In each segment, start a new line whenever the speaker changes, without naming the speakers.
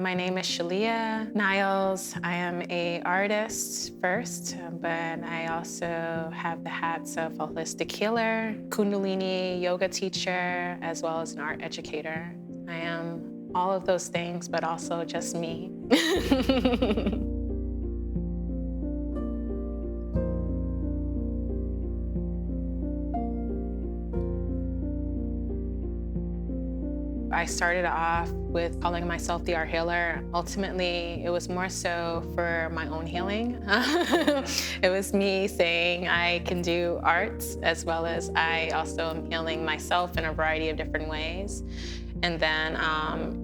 My name is Shalea Niles. I am an artist first, but I also have the hats of a holistic healer, Kundalini yoga teacher, as well as an art educator. I am all of those things, but also just me. I started off with calling myself the art healer. Ultimately, it was more so for my own healing. It was me saying I can do art as well as I also am healing myself in a variety of different ways. And then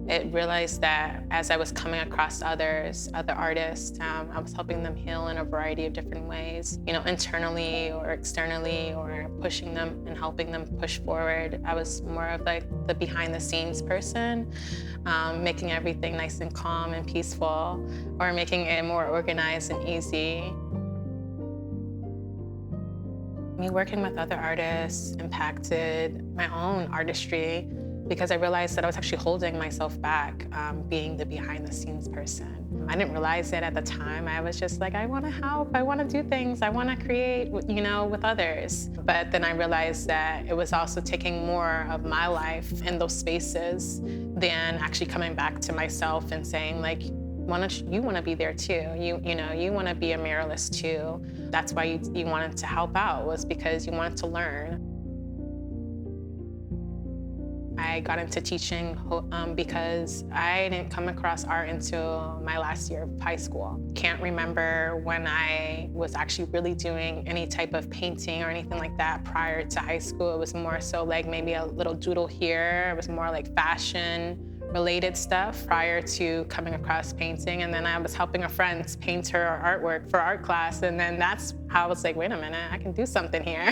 it realized that as I was coming across other artists, I was helping them heal in a variety of different ways, internally or externally, or pushing them and helping them push forward. I was more of like the behind the scenes person, making everything nice and calm and peaceful, or making it more organized and easy. Me working with other artists impacted my own artistry, because I realized that I was actually holding myself back, being the behind the scenes person. I didn't realize it at the time. I was just like, I want to help, I want to do things, I want to create, with others. But then I realized that it was also taking more of my life in those spaces than actually coming back to myself and saying, like, you want to be there too. You want to be a muralist too. That's why you wanted to help out, was because you wanted to learn. I got into teaching because I didn't come across art until my last year of high school. Can't remember when I was actually really doing any type of painting or anything like that prior to high school. It was more so like maybe a little doodle here. It was more like fashion related stuff prior to coming across painting. And then I was helping a friend paint her artwork for art class. And then that's how I was like, wait a minute, I can do something here.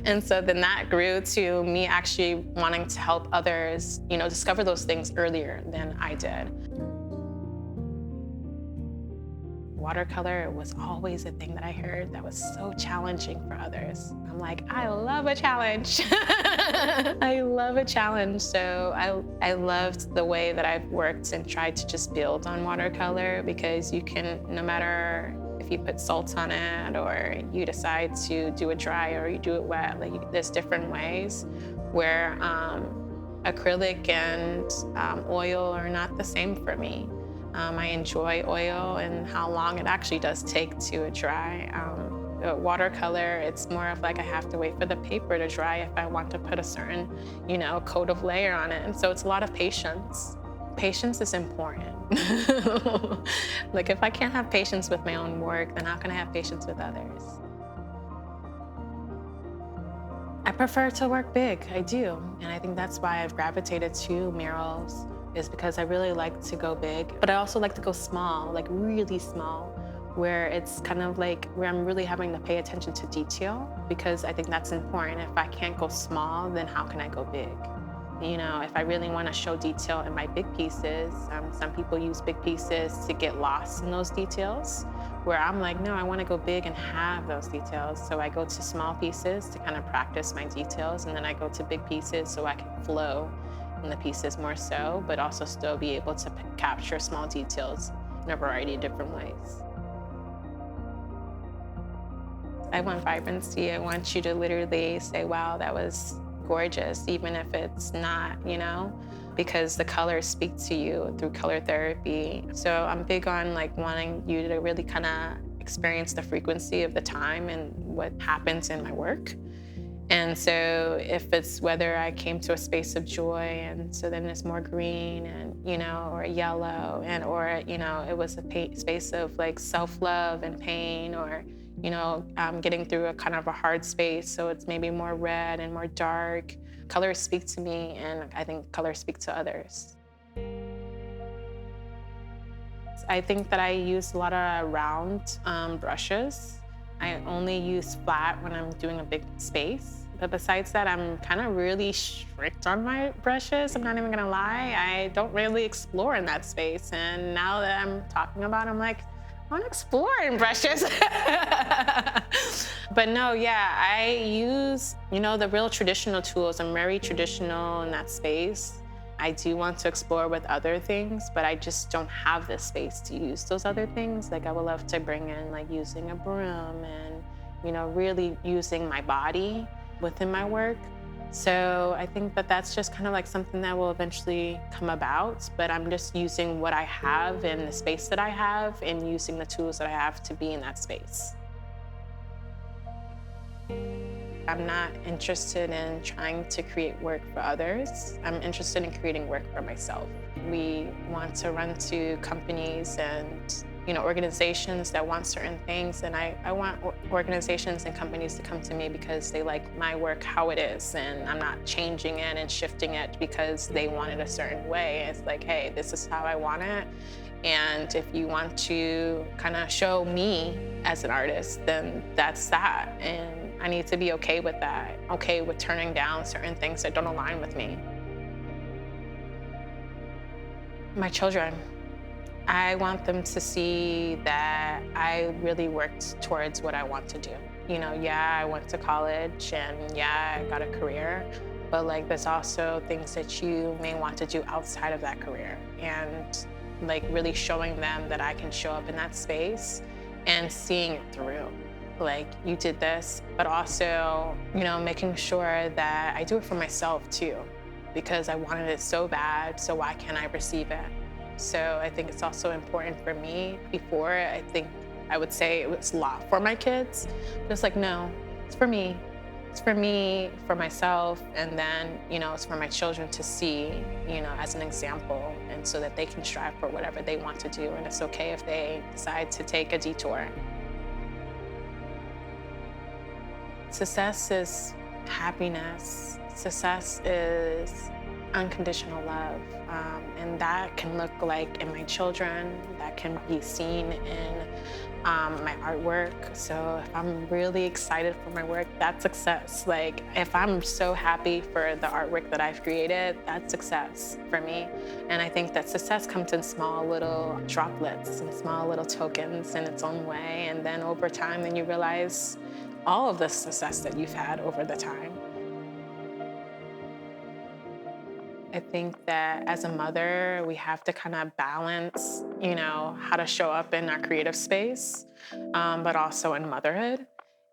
And so then that grew to me actually wanting to help others, discover those things earlier than I did. Watercolor was always a thing that I heard that was so challenging for others. I'm like, I love a challenge. I love a challenge. So I loved the way that I've worked and tried to just build on watercolor, because you can, no matter if you put salt on it or you decide to do it dry or you do it wet, there's different ways where acrylic and oil are not the same for me. I enjoy oil and how long it actually does take to dry. Watercolor, it's more of like I have to wait for the paper to dry if I want to put a certain, coat of layer on it. And so it's a lot of patience. Patience is important. Like, if I can't have patience with my own work, then how can I have patience with others? I prefer to work big, I do. And I think that's why I've gravitated to murals, is because I really like to go big, but I also like to go small, like really small, where it's kind of like where I'm really having to pay attention to detail, because I think that's important. If I can't go small, then how can I go big? If I really want to show detail in my big pieces, some people use big pieces to get lost in those details, where I'm like, no, I want to go big and have those details. So I go to small pieces to kind of practice my details, and then I go to big pieces so I can flow in the pieces more so, but also still be able to capture small details in a variety of different ways. I want vibrancy. I want you to literally say, wow, that was gorgeous, even if it's not, because the colors speak to you through color therapy. So I'm big on wanting you to really kind of experience the frequency of the time and what happens in my work. And so if it's whether I came to a space of joy, and so then it's more green and, or yellow, and, or, it was a space of self-love and pain, or, getting through a kind of a hard space. So it's maybe more red and more dark. Colors speak to me, and I think colors speak to others. I think that I use a lot of round brushes. I only use flat when I'm doing a big space. But besides that, I'm kind of really strict on my brushes. I'm not even gonna lie. I don't really explore in that space. And now that I'm talking about it, I'm like, I want to explore in brushes. But no, yeah, I use, the real traditional tools. I'm very traditional in that space. I do want to explore with other things, but I just don't have the space to use those other things. Like I would love to bring in like using a broom and, really using my body within my work. So I think that that's just kind of like something that will eventually come about, but I'm just using what I have in the space that I have and using the tools that I have to be in that space. I'm not interested in trying to create work for others. I'm interested in creating work for myself. We want to run to companies and organizations that want certain things, and I want organizations and companies to come to me because they like my work how it is, and I'm not changing it and shifting it because they want it a certain way. It's like, hey, this is how I want it, and if you want to kind of show me as an artist, then that's that. And I need to be okay with that, okay with turning down certain things that don't align with me. My children, I want them to see that I really worked towards what I want to do. Yeah, I went to college and yeah, I got a career, but like there's also things that you may want to do outside of that career, and like really showing them that I can show up in that space and seeing it through. Like, you did this, but also, making sure that I do it for myself too, because I wanted it so bad, so why can't I receive it? So I think it's also important for me. Before, I think I would say it was a lot for my kids, but it's like, no, it's for me. It's for me, for myself, and then, it's for my children to see, as an example, and so that they can strive for whatever they want to do, and it's okay if they decide to take a detour. Success is happiness. Success is unconditional love. And that can look like in my children, that can be seen in my artwork. So if I'm really excited for my work, that's success. Like if I'm so happy for the artwork that I've created, that's success for me. And I think that success comes in small little droplets and small little tokens in its own way. And then over time, then you realize all of the success that you've had over the time. I think that as a mother, we have to kind of balance, how to show up in our creative space, but also in motherhood.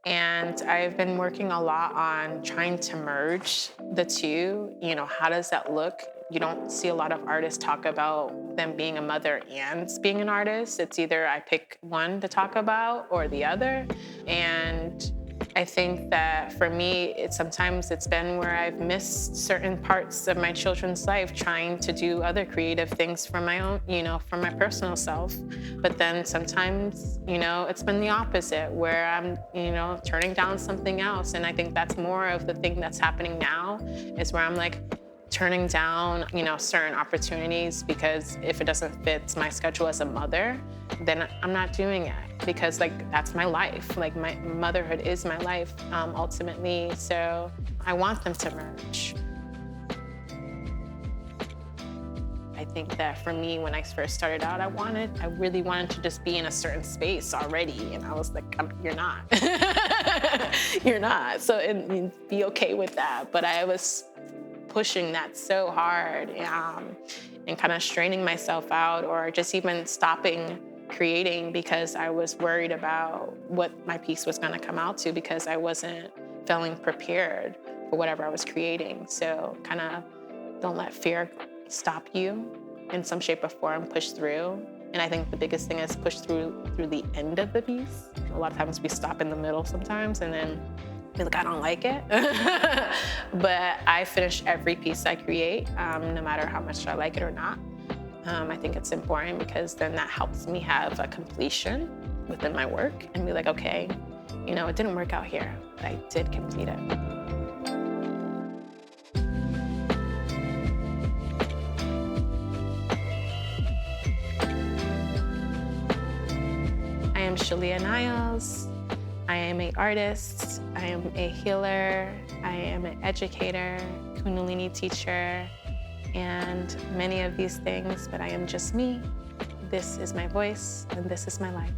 And I've been working a lot on trying to merge the two. How does that look? You don't see a lot of artists talk about them being a mother and being an artist. It's either I pick one to talk about or the other. And I think that for me, sometimes it's been where I've missed certain parts of my children's life trying to do other creative things for my own, for my personal self. But then sometimes, it's been the opposite where I'm, turning down something else. And I think that's more of the thing that's happening now is where I'm like, turning down, certain opportunities because if it doesn't fit my schedule as a mother, then I'm not doing it because that's my life. My motherhood is my life ultimately. So I want them to merge. I think that for me, when I first started out, I really wanted to just be in a certain space already. And I was like, you're not. You're not. So be okay with that. But I was pushing that so hard and kind of straining myself out or just even stopping creating because I was worried about what my piece was going to come out to because I wasn't feeling prepared for whatever I was creating. So kind of don't let fear stop you in some shape or form, push through. And I think the biggest thing is push through the end of the piece. A lot of times we stop in the middle sometimes and then be like, I don't like it. But I finish every piece I create, no matter how much I like it or not. I think it's important because then that helps me have a completion within my work and be like, okay, it didn't work out here, but I did complete it. I am Shalea Niles. I am an artist, I am a healer, I am an educator, Kundalini teacher, and many of these things, but I am just me. This is my voice, and this is my life.